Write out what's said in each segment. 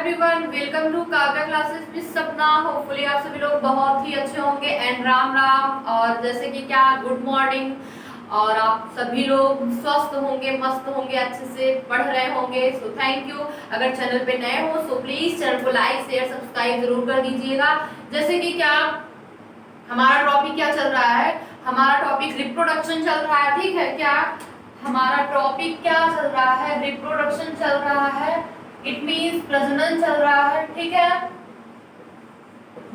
Everyone, welcome to Kavya classes with Sapna. Hopefully आप सभी लोग बहुत ही अच्छे होंगे एंड राम राम। और जैसे कि क्या गुड मॉर्निंग, और आप सभी लोग स्वस्थ होंगे, मस्त होंगे, अच्छे से पढ़ रहे होंगे। So thank you. अगर चैनल पे नए हो सो प्लीज चैनल को लाइक शेयर सब्सक्राइब जरूर कर दीजिएगा। जैसे कि क्या हमारा टॉपिक क्या चल रहा है, हमारा टॉपिक रिप्रोडक्शन चल रहा है। ठीक है, क्या हमारा टॉपिक क्या चल रहा है, रिप्रोडक्शन चल रहा है। इट मीन्स प्रजनन चल रहा है। ठीक है,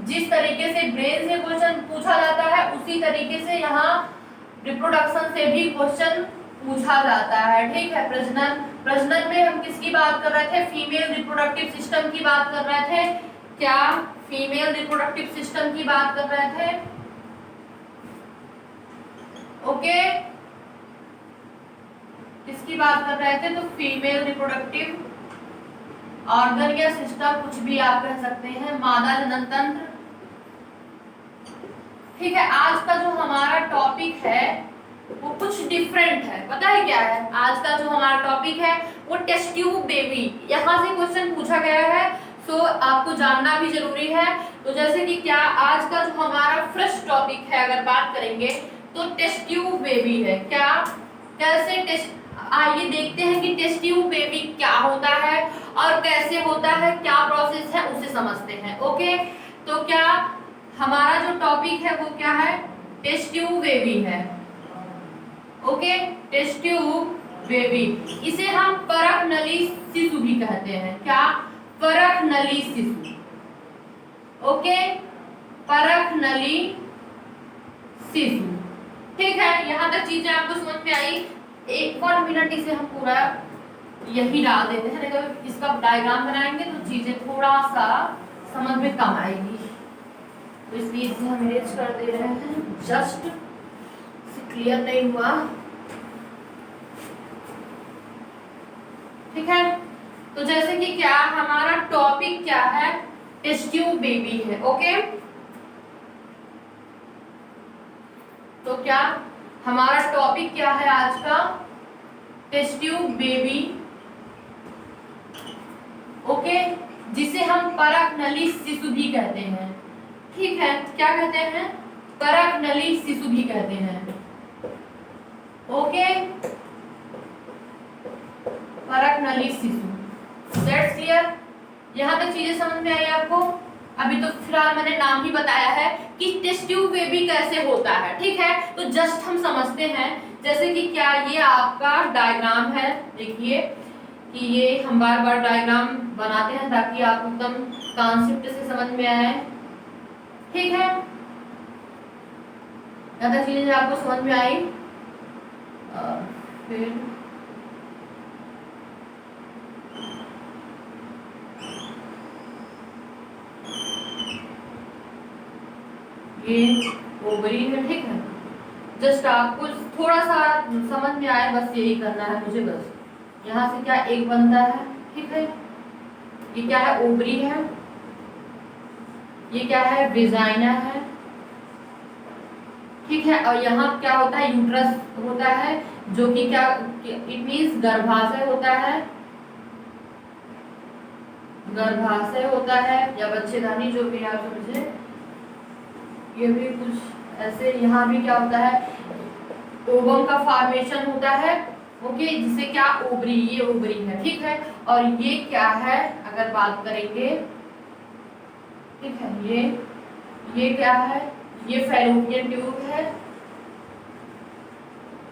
जिस तरीके से ब्रेन से क्वेश्चन पूछा जाता है उसी तरीके से यहाँ रिप्रोडक्शन से भी क्वेश्चन पूछा जाता है। ठीक है, प्रजनन प्रजनन में हम किसकी बात कर रहे थे, फीमेल रिप्रोडक्टिव सिस्टम की बात कर रहे थे। क्या फीमेल रिप्रोडक्टिव सिस्टम की बात कर रहे थे। ओके, किसकी बात कर रहे थे, तो फीमेल रिप्रोडक्टिव ऑर्गन या सिस्टम, कुछ भी आप कह सकते हैं, मादा जनन तंत्र। ठीक है, आज का जो हमारा टॉपिक है वो कुछ डिफरेंट है। पता है क्या है आज का जो हमारा टॉपिक है, वो टेस्ट ट्यूब बेबी। यहाँ से क्वेश्चन पूछा गया है, सो आपको जानना भी जरूरी है। तो जैसे कि क्या आज का जो हमारा फर्स्ट टॉपिक है, अगर बात करेंगे तो टेस्ट ट्यूब बेबी है। क्या कैसे टेस्ट, आइए देखते हैं कि टेस्ट ट्यूब बेबी क्या होता है और कैसे होता है, क्या प्रोसेस है, उसे समझते हैं। ओके, तो क्या हमारा जो टॉपिक है वो क्या है, टेस्ट ट्यूब बेबी है। ओके, टेस्ट ट्यूब बेबी, इसे हम परख नली शिशु भी कहते हैं। क्या, परख नली शिशु। ओके, परख नली शिशु। ठीक है, यहाँ तक चीजें आपको समझ में आई। एक 1 मिनट इसे हम पूरा यही डाल देते हैं, नहीं तो इसका डायग्राम बनाएंगे तो चीजें थोड़ा सा समझ में कम आएगी। तो इसलिए इसे हम इरेज कर दे रहे हैं, जस्ट क्लियर नहीं हुआ। ठीक है, तो जैसे कि क्या हमारा टॉपिक क्या है, टेस्ट ट्यूब बेबी है। ओके, तो क्या हमारा टॉपिक क्या है आज का, टेस्ट ट्यूब बेबी। ओके, जिसे हम परख नली शिशु भी कहते हैं। ठीक है, क्या कहते हैं, परख नली शिशु भी कहते हैं। ओके, परख नली शिशु। That's clear. यहाँ तक चीजें समझ में आई आपको। अभी तो फिलहाल मैंने नाम ही बताया है कि टेस्ट ट्यूब बेबी कैसे होता है। ठीक है, तो जस्ट हम समझते हैं। जैसे कि क्या ये आपका डायग्राम है, देखिए कि ये हम बार बार डायग्राम बनाते हैं ताकि आपको एकदम कॉन्सेप्ट से समझ में आए। ठीक है, ज्यादा चीजें आपको समझ में आई। फिर ये ओवरी है। ठीक है, जस्ट आपको थोड़ा सा समझ में आए, बस यही करना है मुझे। बस यहाँ से क्या एक बनता है। ठीक है, ये क्या है, ओवरी है। ये क्या है, वेजाइना है। ठीक है, और यहाँ क्या होता है, यूट्रस होता है, जो कि क्या, इट मींस गर्भाशय होता है। गर्भाशय होता है या बच्चेदानी, जो भी आप समझे। ये भी कुछ ऐसे, यहाँ भी क्या होता है, ओवम का फॉर्मेशन होता है। ओके, जिसे क्या, ओवरी, ये ओवरी है। ठीक है, और ये क्या है अगर बात करेंगे, ठीक है, ये क्या है, ये फैलोपियन ट्यूब है।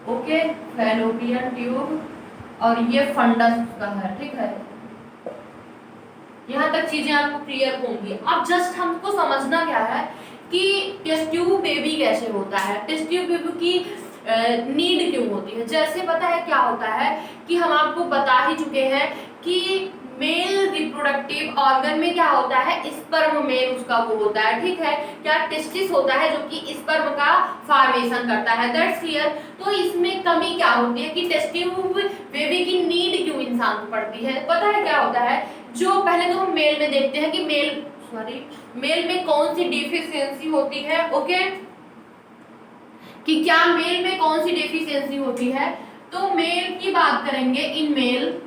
ओके, फैलोपियन ट्यूब, और ये फंडस उसका है। ठीक है, यहाँ तक चीजें आपको क्लियर होंगी। अब जस्ट हमको समझना क्या है कि टेस्ट ट्यूब बेबी कैसे होता है, टेस्ट ट्यूब बेबी की नीड क्यों होती है। जैसे पता है क्या होता है कि हम आपको बता ही चुके हैं कि मेल रिप्रोडक्टिव ऑर्गन में क्या होता है, स्पर्म मेल उसका वो होता है। ठीक है, क्या टेस्टिस होता है जो कि स्पर्म का फॉर्मेशन करता है। That's clear. तो इसमें कमी क्या होती है कि टेस्ट ट्यूब बेबी की नीड क्यों इंसान को पड़ती है। पता है क्या होता है, जो पहले तो हम मेल में देखते हैं कि मेल में कौन सी डिफिशियंसी होती है। ओके, कि क्या मेल में कौन सी डिफिशियंसी होती है। तो मेल की बात करेंगे, इन मेल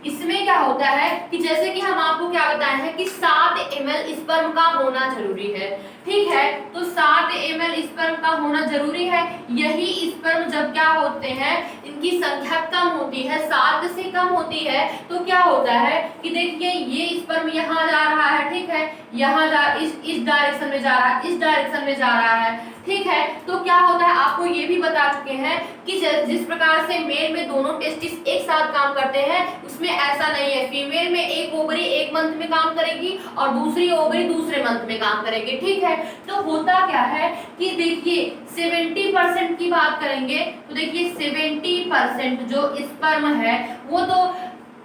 इसमें क्या होता है कि जैसे कि हम आपको क्या बताए हैं कि 7 ml स्पर्म का होना जरूरी है, ठीक है। तो 7 ml स्पर्म का होना जरूरी है। यही स्पर्म जब क्या होते हैं, इनकी संख्या कम होती है, 7 से कम होती है, तो क्या होता है कि देखिए ये स्पर्म यहाँ जा रहा है, ठीक है, यहाँ जा इस डायरेक्शन में जा रहा है, इस डायरेक्शन में जा रहा है, ठीक है। तो क्या होता है आपको ये भी बता चुके हैं कि जिस प्रकार से मेल में दोनों टेस्टिस एक साथ काम करते हैं, उसमें ऐसा नहीं है। फीमेल में एक ओवरी एक मंथ में काम करेगी और दूसरी ओवरी दूसरे मंथ में काम करेगी, ठीक है। तो होता क्या है कि देखिए 70% की बात करेंगे तो देखिए 70% जो स्पर्म है वो तो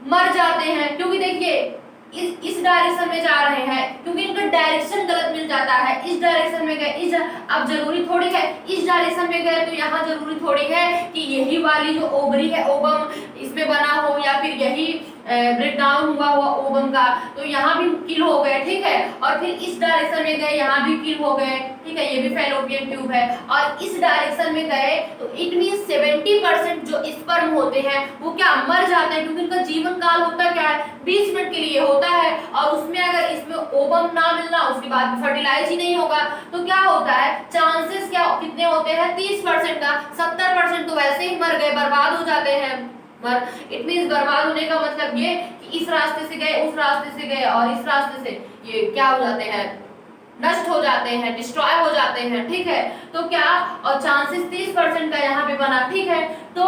मर जाते हैं, क्योंकि देखिए इस डायरेक्शन में जा रहे हैं, क्योंकि इनका डायरेक्शन गलत मिल जाता है। इस डायरेक्शन में गए, अब जरूरी थोड़ी है इस डायरेक्शन में गए, तो यहाँ जरूरी थोड़ी है कि यही वाली जो ओवरी है ओवम इसमें बना हो, या फिर यही ब्रेक डाउन हुआ ओवम का, तो यहाँ भी किल हो गए, ठीक है। और फिर इस डायरेक्शन में गए, यहाँ भी किल हो गए, ठीक है, ये भी फैलोपियन ट्यूब है। और इस डायरेक्शन में गए तो इट मींस 70% जो स्पर्म होते हैं वो क्या मर जाते हैं, क्योंकि उनका जीवन काल होता क्या है 20 मिनट के लिए होता है। और उसमें अगर इसमें ओवम ना मिलना, उसके बाद फर्टिलाइज ही नहीं होगा, तो क्या होता है चांसेस क्या कितने होते हैं 30% का, 70% तो वैसे ही मर गए, बर्बाद हो जाते हैं। इट मींस बर्बाद होने का मतलब ये कि इस रास्ते से गए, उस रास्ते से गए और इस रास्ते से ये क्या हो जाते हैं, नष्ट हो जाते हैं, डिस्ट्रॉय हो जाते हैं, ठीक है। तो क्या और चांसेस 30% का यहाँ पे बना, ठीक है। तो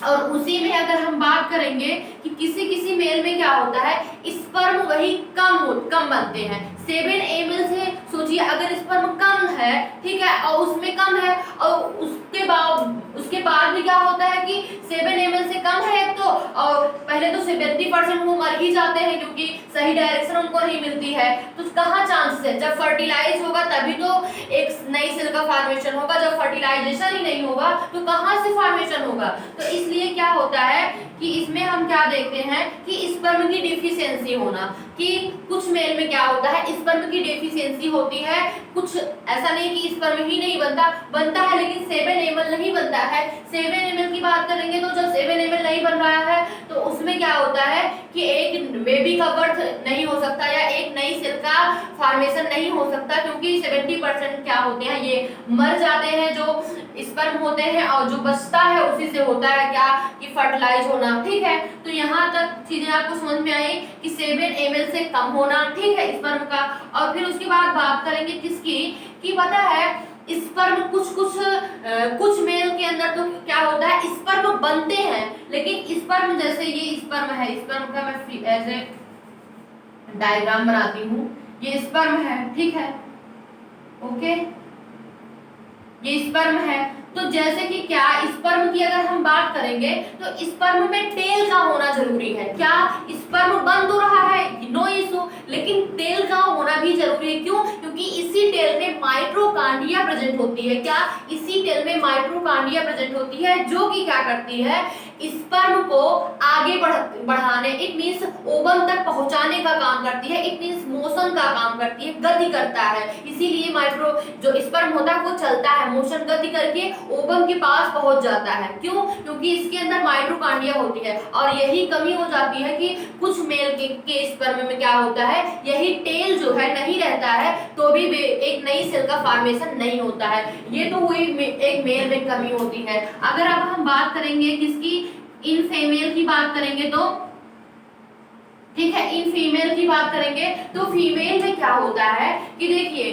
और उसी में अगर हम बात करेंगे कि किसी किसी मेल में क्या होता है स्पर्म वही कम बनते हैं 7 ml से। सोचिए अगर स्पर्म कम है, ठीक है, और उसमें कम है, और उसके बाद भी क्या होता है कि 7 ml से कम है, तो और पहले तो 70% वो मर ही जाते हैं, क्योंकि सही डायरेक्शन उनको नहीं मिलती है। तो कहाँ चांस है, जब फर्टिलाइज होगा तभी तो एक नई सेल का फॉर्मेशन होगा, जब फर्टिलाइजेशन ही नहीं होगा तो कहाँ से फॉर्मेशन होगा। तो इसलिए क्या होता है कि इसमें हम क्या देखते हैं कि स्पर्म की डिफिशियंसी होना, कि कुछ मेल में क्या होता है स्पर्म की डिफिशियंसी होती है, कुछ ऐसा नहीं कि स्पर्म ही नहीं बनता है, लेकिन 7 ml नहीं बनता है। 7 ml की बात करेंगे तो जब 7 ml नहीं बन रहा है तो उसमें क्या होता है कि एक बेबी का बर्थ नहीं हो सकता, या एक नई सेल का फॉर्मेशन नहीं हो सकता, क्योंकि 70% क्या होते हैं ये मर जाते हैं जो स्पर्म होते हैं, और जो बचता है उसी से होता है क्या कि फर्टिलाइज होना, ठीक है। तो यहाँ तक चीजें आपको समझ में आई कि 7 ml से कम होना, ठीक है, स्पर्म का। और फिर उसके बाद बात करेंगे किसकी कि पता है स्पर्म कुछ मेल के अंदर तो क्या होता है स्पर्म बनते हैं, लेकिन स्पर्म जैसे ये स्पर्म है, स्पर्म का मैं ऐसे डायग्राम बनाती हूँ, ये स्पर्म है, ठीक है, ओके, ये स्पर्म है। तो जैसे कि क्या स्पर्म की अगर हम बात करेंगे तो स्पर्म में टेल का होना जरूरी है। क्या स्पर्म बन तो रहा है, नो इशू, लेकिन टेल का होना भी जरूरी है। क्यों? क्योंकि इसी टेल में माइट्रोकांडिया प्रेजेंट होती है। क्या इसी टेल में माइट्रोकांडिया प्रेजेंट होती है, जो कि क्या करती है स्पर्म को आगे बढ़ाने, इट मींस ओवम तक पहुंचाने का काम करती है, इट मींस मोशन का काम करती है, गति करता है। इसीलिए माइक्रो जो स्पर्म होता है वो चलता है, मोशन गति करके ओवम के पास पहुंच जाता है। क्यों? क्योंकि इसके अंदर माइट्रोकांडिया होती है, और यही कमी हो जाती है कि कुछ मेल के स्पर्म में क्या होता है यही टेल जो है नहीं रहता है, तो भी एक नई सेल का फॉर्मेशन नहीं होता है। ये तो हुई एक मेल में कमी होती है। अगर अब हम बात करेंगे किसकी, इन फीमेल की बात करेंगे तो ठीक है, इन फीमेल की बात करेंगे तो फीमेल में क्या होता है कि देखिए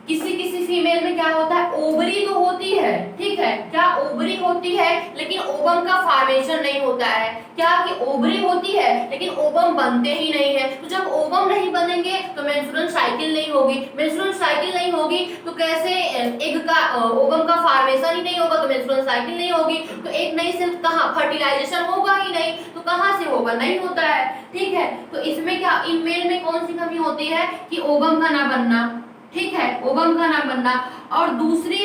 किसी किसी फीमेल में क्या होता है ओवरी तो होती है, ठीक है, क्या ओवरी होती है लेकिन ओवम का फॉर्मेशन नहीं होता है। क्या कि ओवरी होती है लेकिन ओवम बनते ही नहीं है। तो जब ओवम नहीं बनेंगे तो मेंस्ट्रुअल साइकिल नहीं होगी, मेंस्ट्रुअल साइकिल नहीं होगी तो कैसे एग का ओवम का फॉर्मेशन ही नहीं होगा, तो मेंस्ट्रुअल साइकिल नहीं होगी, तो एक नई सेल कहाँ फर्टिलाइजेशन होगा ही नहीं, तो कहाँ से होगा, नहीं होता है, ठीक है। तो इसमें क्या इन मेल में कौन सी कमी होती है कि ओवम का ना बनना, ठीक है, ओवम का ना बनना। और दूसरी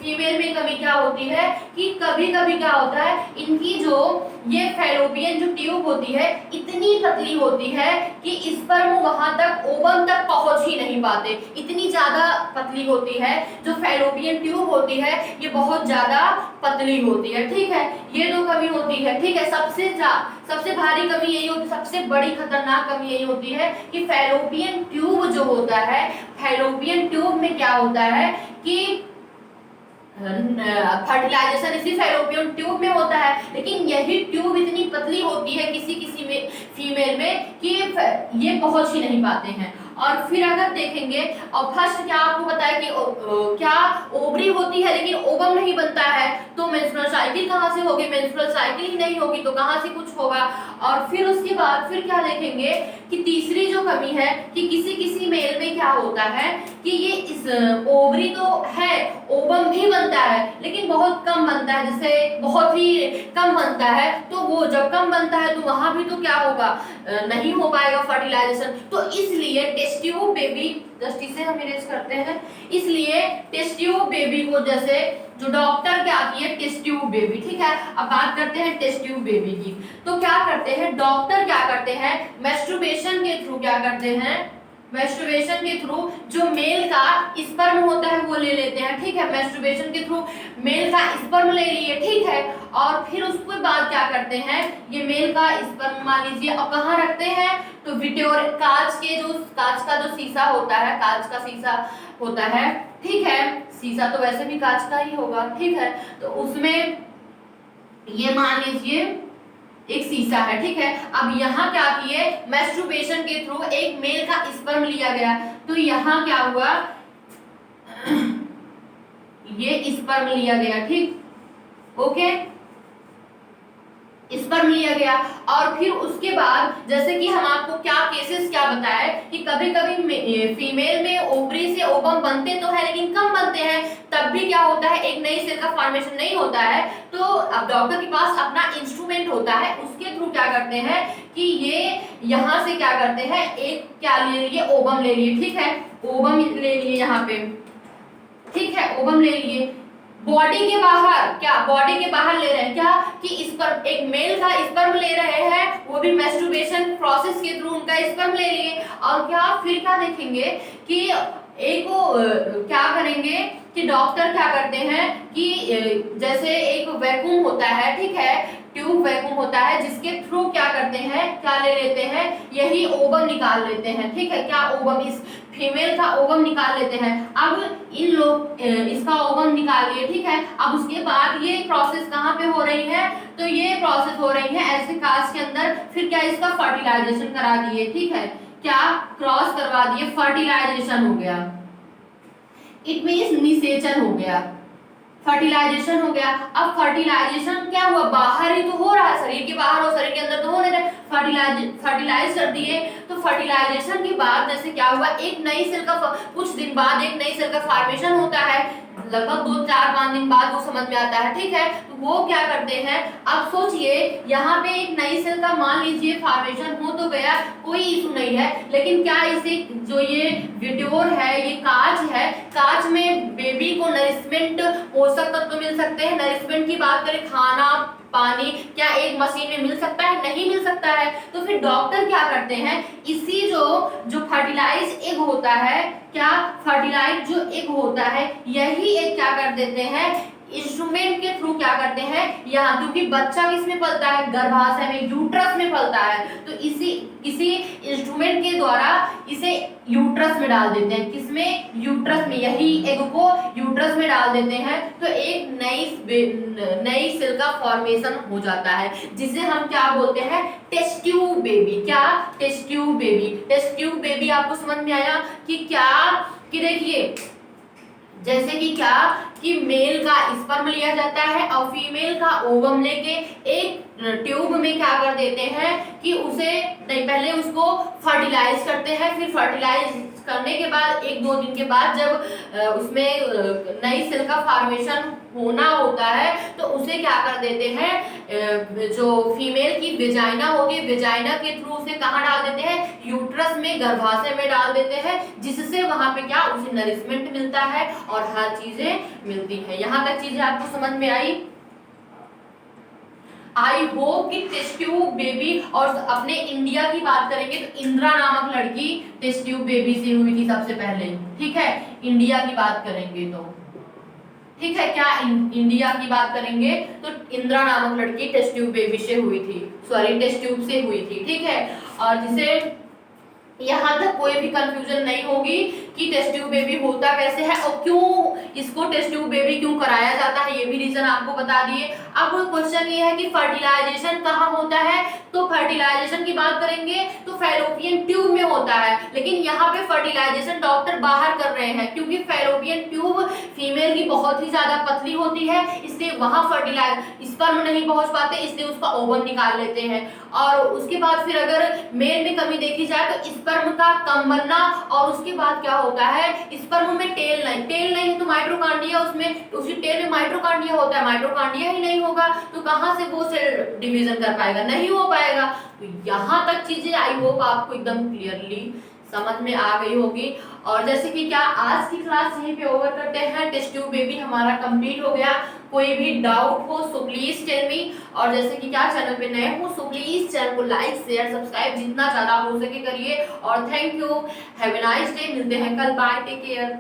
फीमेल में कमी क्या होती है कि कभी कभी क्या होता है, इनकी जो ये फैलोपियन जो ट्यूब होती है इतनी पतली होती है कि स्पर्म वहां तक, ओवम तक पहुंच ही नहीं पाते, इतनी ज्यादा पतली होती है। जो फैलोपियन ट्यूब होती है ये बहुत ज्यादा पतली होती है, ठीक है। ये दो कमी होती है, ठीक है। सबसे भारी कमी यही होती, सबसे बड़ी खतरनाक कमी यही होती है कि फैलोपियन ट्यूब जो होता है, फैलोपियन ट्यूब में क्या होता है कि फर्टिलाइजेशन इसी फैलोपियन ट्यूब में होता है, लेकिन यही ट्यूब इतनी पतली होती है किसी किसी में फीमेल में कि ये पहुंच ही नहीं पाते हैं। और फिर अगर देखेंगे, और फर्स्ट क्या आपको बताया कि क्या ओवरी होती है लेकिन ओवम नहीं बनता है, तो मेंस्ट्रुअल साइकिल कहाँ से होगी, मेंस्ट्रुअल साइकिल ही नहीं होगी तो कहाँ से कुछ होगा। और फिर उसके बाद फिर क्या देखेंगे कि तीसरी जो कमी है कि किसी किसी मेल में क्या होता है कि ये इस ओवरी तो है, ओवम भी बनता है लेकिन बहुत कम बनता है, जैसे बहुत ही कम बनता है, तो वो जब कम बनता है तो वहां भी तो क्या होगा, नहीं हो पाएगा फर्टिलाइजेशन। तो इसलिए टेस्ट ट्यूब बेबी, जस्ट इसे हम इरेज करते हैं, इसलिए टेस्ट ट्यूब बेबी को जैसे जो डॉक्टर क्या आती है टेस्ट ट्यूब बेबी, ठीक है। अब बात करते हैं टेस्ट ट्यूब बेबी की, तो क्या करते हैं डॉक्टर, क्या करते हैं मैस्टरबेशन के थ्रू, क्या करते हैं मैस्टरबेशन के थ्रू जो मेल का स्पर्म होता है वो ले लेते हैं, ठीक है। मैस्टरबेशन के थ्रू मेल का स्पर्म ले लिए, ठीक है। और फिर उसके बाद क्या करते हैं, ये मेल का स्पर्म मान लीजिए और कहाँ रखते हैं, तो विट्योर कांच का जो शीशा होता है, कांच का शीशा होता है, ठीक है। शीशा तो वैसे भी कांच का ही होगा, ठीक है। तो उसमें ये मान लीजिए एक शीशा है, ठीक है। अब यहाँ क्या किए, मैस्टरबेशन के थ्रू एक मेल का स्पर्म लिया गया, तो यहाँ क्या हुआ, ये स्पर्म लिया गया, ठीक, ओके, स्पर्म लिया गया। और फिर उसके बाद जैसे कि हम आपको क्या केसेस क्या बताए कि कभी कभी फीमेल में ओवरी से ओवम बनते तो है लेकिन कम बनते हैं, तब भी क्या होता है एक नई सेल का फॉर्मेशन नहीं होता है। तो अब डॉक्टर के पास अपना इंस्ट्रूमेंट होता है, उसके थ्रू क्या करते हैं कि ये यहाँ से क्या करते हैं, एक क्या ले लिए, ओवम ले लिए, ठीक है, ओवम ले लिए यहाँ पे, ठीक है, ओवम ले लिए। बॉडी के बाहर क्या, बॉडी के बाहर ले रहे हैं क्या कि स्पर्म, एक मेल का स्पर्म ले रहे हैं, वो भी मैस्टरबेशन प्रोसेस के थ्रू उनका स्पर्म ले लिए। और क्या फिर क्या देखेंगे कि एक क्या करेंगे कि डॉक्टर क्या करते हैं कि जैसे एक वैक्यूम होता है, ठीक है, ट्यूब वैक्यूम होता है, जिसके थ्रू क्या करते हैं, क्या ले लेते हैं, यही ओवम निकाल लेते हैं, ठीक है। क्या ओवम, इस फीमेल का ओवम निकाल लेते हैं। अब इन लोग इसका ओवम निकाल लिए, ठीक है। अब उसके बाद ये प्रोसेस कहाँ पे हो रही है, तो ये प्रोसेस हो रही है ऐसे कांच के अंदर, फिर क्या इसका फर्टिलाइजेशन करा दिए, ठीक है, क्या क्रॉस करवा दिए, फर्टिलाइजेशन हो गया, इट मींस निषेचन हो गया, फर्टिलाइजेशन हो गया। अब फर्टिलाइजेशन क्या हुआ, बाहर ही तो हो रहा है, शरीर के बाहर और शरीर के अंदर तो हो नहीं रहा, फर्टिलाइज कर दिए। तो फर्टिलाइजेशन के बाद जैसे क्या हुआ, एक नई सेल का कुछ दिन बाद एक नई सेल का फॉर्मेशन होता है, लगभग 2-4-5 दिन बाद वो समझ में आता है, ठीक है। तो वो क्या करते हैं, अब सोचिए यहाँ पे एक नई सेल का मान लीजिए फॉर्मेशन हो तो गया, कोई इशू नहीं है, लेकिन क्या इसे जो ये विट्योर है, ये कांच है, कांच में बेबी को नरिशमेंट, पोषक तत्व मिल सकते हैं। नरिशमेंट की बात करें, खाना पानी, क्या एक मशीन में मिल सकता है, नहीं मिल सकता है। तो फिर डॉक्टर क्या करते हैं, इसी जो फर्टिलाइज एग होता है, क्या फर्टिलाइज जो एग होता है, यही एग क्या कर देते हैं, इंस्ट्रूमेंट के थ्रू क्या करते हैं यहाँ, क्योंकि बच्चा किसमें पलता है, गर्भाशय में, यूट्रस में पलता है, तो इसी इंस्ट्रूमेंट के द्वारा इसे यूट्रस में डाल देते हैं, किसमें, यूट्रस में, यही एग को यूट्रस में डाल देते हैं। तो एक नई सेल का फॉर्मेशन हो जाता है, जिसे हम क्या बोलते हैं, टेस्ट ट्यूब बेबी। क्या, test tube baby. Test tube baby आपको समझ में आया कि क्या, कि देखिए जैसे कि क्या कि मेल का स्पर्म लिया जाता है और फीमेल का ओवम लेके एक ट्यूब में क्या कर देते हैं कि उसे नहीं, पहले उसको फर्टिलाइज करते हैं, फिर फर्टिलाइज करने के बाद 1-2 दिन के बाद जब उसमें नई सेल का फॉर्मेशन होना होता है, तो उसे क्या कर देते हैं, जो फीमेल की वेजाइना होगी, वेजाइना के थ्रू उसे कहाँ डाल देते हैं, यूट्रस में, गर्भाशय में डाल देते हैं, जिससे वहां पे क्या, उसे नरिशमेंट मिलता है और हर चीजें मिलती है। यहाँ तक चीजें आपको समझ में आई? आई होप कि टेस्ट ट्यूब बेबी, और अपने इंडिया की बात करेंगे तो इंदिरा नामक लड़की टेस्ट ट्यूब बेबी से हुई थी सबसे पहले, ठीक है। इंडिया की बात करेंगे तो, ठीक है, क्या इंडिया की बात करेंगे तो इंदिरा नामक लड़की टेस्ट ट्यूब बेबी से हुई थी, सॉरी टेस्ट ट्यूब से हुई थी, ठीक है। और जिसे यहाँ तक कोई भी कंफ्यूजन नहीं होगी कि टेस्ट ट्यूब बेबी होता कैसे है और क्यों इसको टेस्ट ट्यूब बेबी क्यों कराया जाता है, ये भी रीजन आपको बता दिए। अब क्वेश्चन ये है कि फर्टिलाइजेशन कहाँ होता है, तो फर्टिलाइजेशन की बात करेंगे तो फैलोपियन ट्यूब में होता है, लेकिन यहाँ पे फर्टिलाइजेशन डॉक्टर बाहर कर रहे हैं क्योंकि फैलोपियन ट्यूब फीमेल की बहुत ही ज्यादा पतली होती है, इसलिए वहां फर्टिलाइज स्पर्म नहीं पहुंच पाते, इसलिए उसका ओवम निकाल लेते हैं। और उसके बाद फिर अगर मेल में कमी देखी जाए तो स्पर्म का कम बनना, और उसके बाद क्या होता है, स्पर्म में टेल नहीं है तो माइटोकॉन्ड्रिया, उसमें उसी टेल में माइटोकॉन्ड्रिया होता है, माइटोकॉन्ड्रिया ही नहीं होगा तो कहां से वो सेल डिवीजन कर पाएगा, नहीं हो पाएगा। तो यहाँ तक चीजें आई होप आपको एकदम क्लियरली समझ में आ गई होगी। और जैसे कि क्या आज की क्लास यहीं पे ओवर करते हैं, टेस्ट ट्यूब बेबी हमारा कंप्लीट हो गया। कोई भी डाउट हो सो प्लीज टेल मी, और जैसे कि क्या चैनल पे नए हो सो प्लीज चैनल को लाइक शेयर सब्सक्राइब जितना ज्यादा हो सके करिए। और thank you, have a nice day, मिलते हैं कल, बाय, टेक केयर।